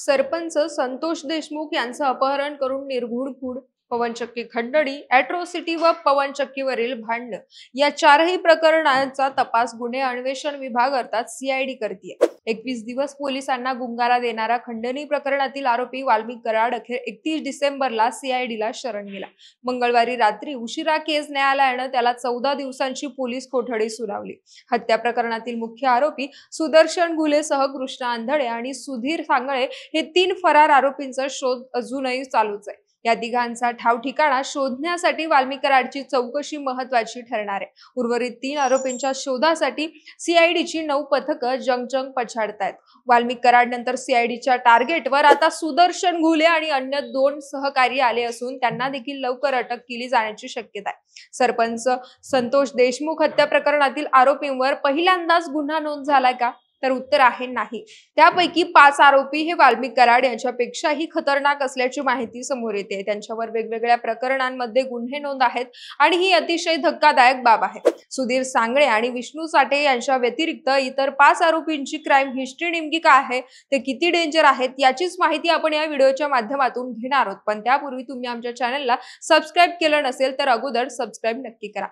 सरपंच संतोष देशमुख यांचं अपहरण करून निर्घुण खून, पवनचक्की खंडणी, अॅट्रॉसिटी व पवनचक्कीवरील भांडण या चारही प्रकरणांचा तपास गुन्हे अन्वेषण विभाग अर्थात सीआयडी करते। 21 दिवस पोलिसांना गुंगारा देणारा खंडणी प्रकरणातील आरोपी वाल्मिक कराड अखेर 31 डिसेंबरला सीआयडीला शरण गेला। मंगळवारी रात्री उशिरा केस न्यायालयानं त्याला 14 दिवसांची पोलीस कोठडी सुनावली। हत्या प्रकरणातील मुख्य आरोपी सुदर्शन घुलेसह कृष्णा आंधळे आणि सुधीर सांगळे हे 3 फरार आरोपींचा शोध अजूनही चालूच आहे। या तिघांचा ठाव ठिकाणा शोधण्यासाठी वाल्मिक कराडची चौकशी महत्त्वाची ठरणार आहे। उर्वरित 3 आरोपींच्या शोधासाठी सीआयडीची 9 पथकं जंग पछाडतायत। वाल्मिक कराड नंतर सीआयडीच्या टार्गेटवर आता सुदर्शन घुले आणि अन्य 2 सहकारी आले असून त्यांना देखील लवकर अटक केली जाण्याची शक्यता आहे। सरपंच संतोष देशमुख हत्या प्रकरणातील आरोपींवर पहिल्यांदाच गुन्हा नोंद झालाय का? तर उत्तर आहे नाही। त्यापैकी 5 आरोपी हे वाल्मिक कराड यांच्यापेक्षाही खतरनाक असल्याची माहिती समोर येते। त्यांच्यावर वेगवेगळ्या प्रकरणांमध्ये गुन्हे नोंद आहेत आणि ही अतिशय धक्कादायक बाब आहे। सुधीर सांगळे आणि विष्णू साठे यांच्या व्यतिरिक्त इतर 5 आरोपींची क्राईम हिस्ट्री नेमकी काय आहे, ते किती डेंजर आहेत, याचीच माहिती आपण या व्हिडिओच्या माध्यमातून घेणार आहोत। पण त्यापूर्वी तुम्ही आमच्या चॅनलला सबस्क्राईब केलं नसेल तर अगोदर सबस्क्राईब नक्की करा।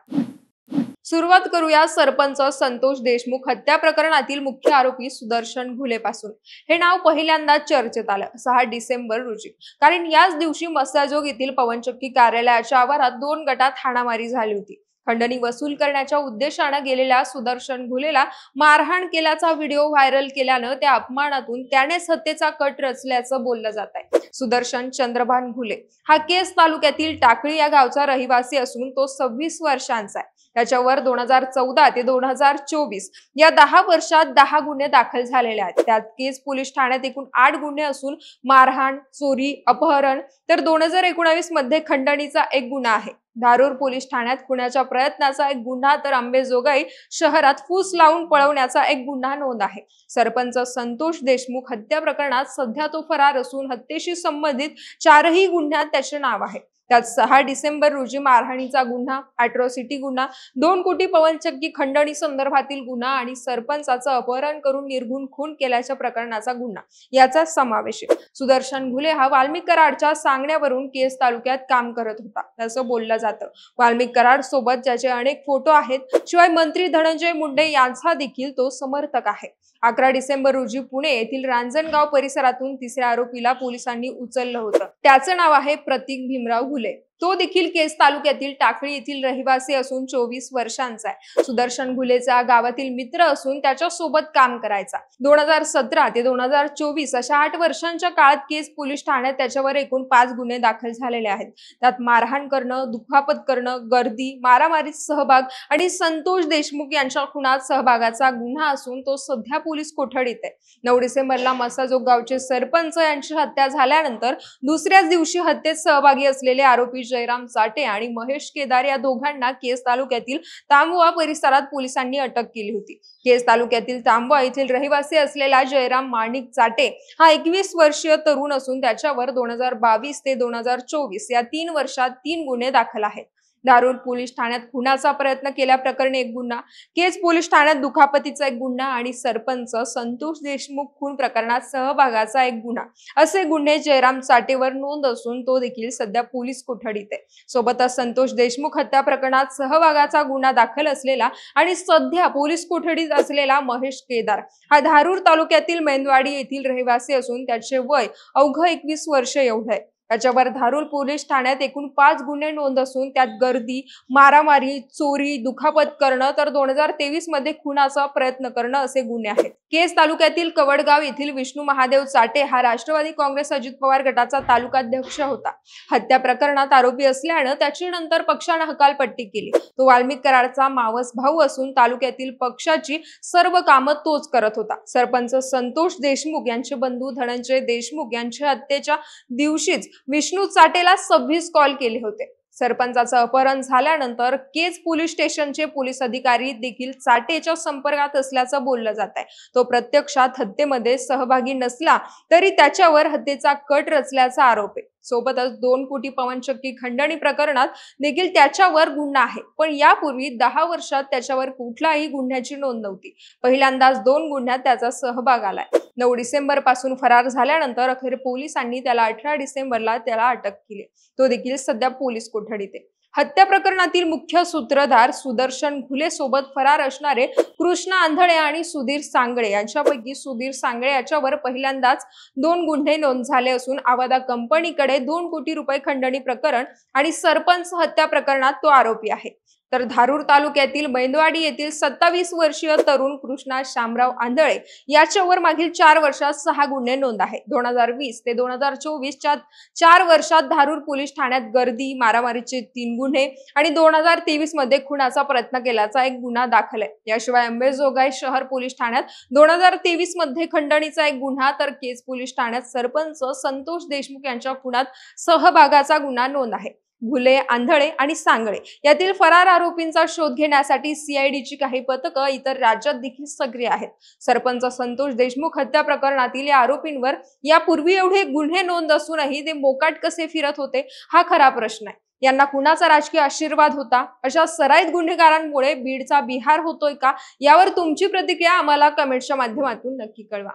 सुरुवात करूया सरपंच संतोष देशमुख हत्या प्रकरणातील मुख्य आरोपी सुदर्शन घुलेपासून। हे नाव पहिल्यांदा चर्चेत आलं 6 डिसेंबर रोजी, कारण याच दिवशी मस्साजोग येथील पवनचक्की कार्यालयाच्या आवारात 2 गटात हाणामारी झाली होती। खंडणी वसूल करण्याच्या उद्देशाने गेलेल्या सुदर्शन घुलेला मारहाण केल्याचा व्हिडिओ व्हायरल केल्यानं त्या अपमानातून त्यानेच हत्येचा कट रचल्याचं बोललं जात आहे। सुदर्शन चंद्रभान घुले हा केस तालुक्यातील टाकळी या गावचा रहिवासी असून तो 26 वर्षांचा आहे। त्याच्यावर 2014 ते 2024 या 10 वर्षात 10 गुन्हे दाखल झालेले आहेत। त्यात केस पोलीस ठाण्यात एकूण 8 गुन्हे असून मारहाण, चोरी, अपहरण तर 2019 मध्ये खंडणीचा 1 गुन्हा आहे। धारूर पोलीस ठाण्यात खुनाच्या प्रयत्नाचा 1 गुन्हा तर अंबेजोगाई शहरात फूस लावून पळवण्याचा 1 गुन्हा नोंद आहे। सरपंच संतोष देशमुख हत्या प्रकरणात सध्या तो फरार असून हत्येशी संबंधित 4ही गुन्ह्यात त्याचे नाव आहे। त्यात 6 डिसेंबर रोजी मारहाणीचा गुन्हा, अॅट्रॉसिटी गुन्हा, 2 कोटी पवनचक्की खंडणी संदर्भातील गुन्हा आणि सरपंचाचं अपहरण करून निर्घुण खून केल्याच्या प्रकरणाचा गुन्हा याचा समावेश आहे। सुदर्शन घुले हा वाल्मिक कराडच्या सांगण्यावरून केस तालुक्यात काम करत होता असं बोललं जातं। वाल्मिक कराड सोबत ज्याचे अनेक फोटो आहेत, शिवाय मंत्री धनंजय मुंडे यांचा देखील तो समर्थक आहे। 11 डिसेंबर रोजी पुणे येथील रांजणगाव परिसरातून 3ऱ्या आरोपीला पोलिसांनी उचललं होतं। त्याचं नाव आहे प्रतीक भीमराव घुले। तो देखील केस तालुक्यातील टाकळी येथील रहिवासी असून 24 वर्षांचा आहे। सुदर्शन घुलेचा गावातील मित्र असून त्याच्या सोबत काम करायचा। 2017 ते 2024 अशा 8 वर्षांच्या काळात केस पोलीस ठाण्यात त्याच्यावर एकूण 5 गुन्हे दाखल झालेले आहेत। त्यात मारहाण करणं, दुखापत करणं, गर्दी, मारामारीत सहभाग आणि संतोष देशमुख यांच्या खुनात सहभागाचा गुन्हा असून तो सध्या पोलीस कोठडीत आहे। 9 डिसेंबरला मस्साजोग गावचे सरपंच यांची हत्या झाल्यानंतर दुसऱ्याच दिवशी हत्येत सहभागी असलेले आरोपी जयराम चाटे आणि महेश केदार या दोघांना केस तालुक्यातील तांबवा परिसरात पोलिसांनी अटक केली होती। केस तालुक्यातील तांबवा येथील रहिवासी असलेला जयराम माणिक चाटे हा 21 वर्षीय तरुण असून त्याच्यावर 2022 ते 2024 या 3 वर्षात 3 गुन्हे दाखल आहेत। धारूर पोलीस ठाण्यात खुनाचा प्रयत्न केल्याप्रकरणी 1 गुन्हा, केज पोलीस ठाण्यात दुखापतीचा 1 गुन्हा आणि सरपंच संतोष देशमुख खून प्रकरणात सहभागाचा 1 गुन्हा असे गुन्हे जयराम चाटेवर नोंद असून तो देखील सध्या पोलीस कोठडीत आहे। सोबतच संतोष देशमुख हत्या प्रकरणात सहभागाचा गुन्हा दाखल असलेला आणि सध्या पोलीस कोठडीत असलेला महेश केदार हा धारूर तालुक्यातील मेंदवाडी येथील रहिवासी असून त्याचे वय अवघं 21 वर्ष एवढं आहे। त्याच्यावर धारूर पोलीस ठाण्यात एकूण 5 गुन्हे नोंद असून त्यात गर्दी, मारामारी, चोरी, दुखापत करणं तर 2023 मध्ये खुनाचा प्रयत्न करणं असे गुन्हे आहेत। केस तालुक्यातील कवडगाव येथील विष्णू महादेव चाटे हा राष्ट्रवादी काँग्रेस अजित पवार गटाचा तालुकाध्यक्ष होता। हत्या प्रकरणात आरोपी असल्यानं त्याची नंतर पक्षाने हकालपट्टी केली। तो वाल्मिक कराडचा मावस भाऊ असून तालुक्यातील पक्षाची सर्व कामं तोच करत होता। सरपंच संतोष देशमुख यांचे बंधू धनंजय देशमुख यांच्या हत्येच्या दिवशीच विष्णू चाटेला 26 कॉल केले होते। सरपंचाचं अपहरण झाल्यानंतर केज पोलीस स्टेशनचे पोलीस अधिकारी देखील चाटेच्या संपर्कात असल्याचं बोललं जात आहे। तो प्रत्यक्षात हत्येमध्ये सहभागी नसला तरी त्याच्यावर हत्येचा कट रचल्याचा आरोप आहे। सोबतच 2 कोटी पवनचक्की खंडणी प्रकरणात देखील त्याच्यावर गुन्हा आहे, पण यापूर्वी 10 वर्षात त्याच्यावर कुठलाही गुन्ह्याची नोंद नव्हती. पहिल्यांदाच 2 गुन्ह्यात त्याचा सहभाग आलाय. 9 डिसेंबर पासून फरार झाल्यानंतर अखेर पोलिसांनी त्याला 18 डिसेंबरला त्याला अटक केली. तो देखील सध्या पोलीस कोठडीत आहे. हत्या प्रकरणातील मुख्य सूत्रधार सुदर्शन घुले सोबत फरार असणारे कृष्णा आंधळे आणि सुधीर सांगळे यांच्यापैकी सुधीर सांगळे याच्यावर पहिल्यांदाच 2 गुन्हे नोंद झाले असून आवादा कंपनीकडे 2 कोटी रुपये खंडणी प्रकरण आणि सरपंच हत्या प्रकरणात तो आरोपी आहे. तर धारूर तालुक्यातील मैंदवाडी येथील 27 वर्षीय तरुण कृष्णा शामराव आंधळे याच्यावर मागील 4 वर्षात 6 गुन्हे नोंद आहे. 2020 ते 2024 च्या 4 वर्षात धारूर पोलीस ठाण्यात गर्दी, मारामारीचे 3 गुन्हे आणि 2023 मध्ये खुनाचा प्रयत्न केल्याचा 1 गुन्हा दाखल आहे. याशिवाय अंबेजोगाई शहर पोलीस ठाण्यात 2023 मध्ये खंडणीचा 1 गुन्हा तर केज पोलीस ठाण्यात सरपंच संतोष देशमुख यांच्या खुनात सहभागाचा गुन्हा नोंद आहे. घुले, आंधळे आणि सांगळे यातील फरार आरोपींचा शोध घेण्यासाठी सीआयडीची काही पथकं इतर राज्यात देखील सक्रिय आहेत. सरपंच संतोष देशमुख हत्या प्रकरणातील या आरोपींवर यापूर्वी एवढे गुन्हे नोंद असूनही ते मोकाट कसे फिरत होते हा खरा प्रश्न आहे. यांना कुणाचा राजकीय आशीर्वाद होता? अशा सराईत गुन्हेगारांमुळे बीडचा बिहार होतोय का? यावर तुमची प्रतिक्रिया आम्हाला कमेंटच्या माध्यमातून नक्की कळवा.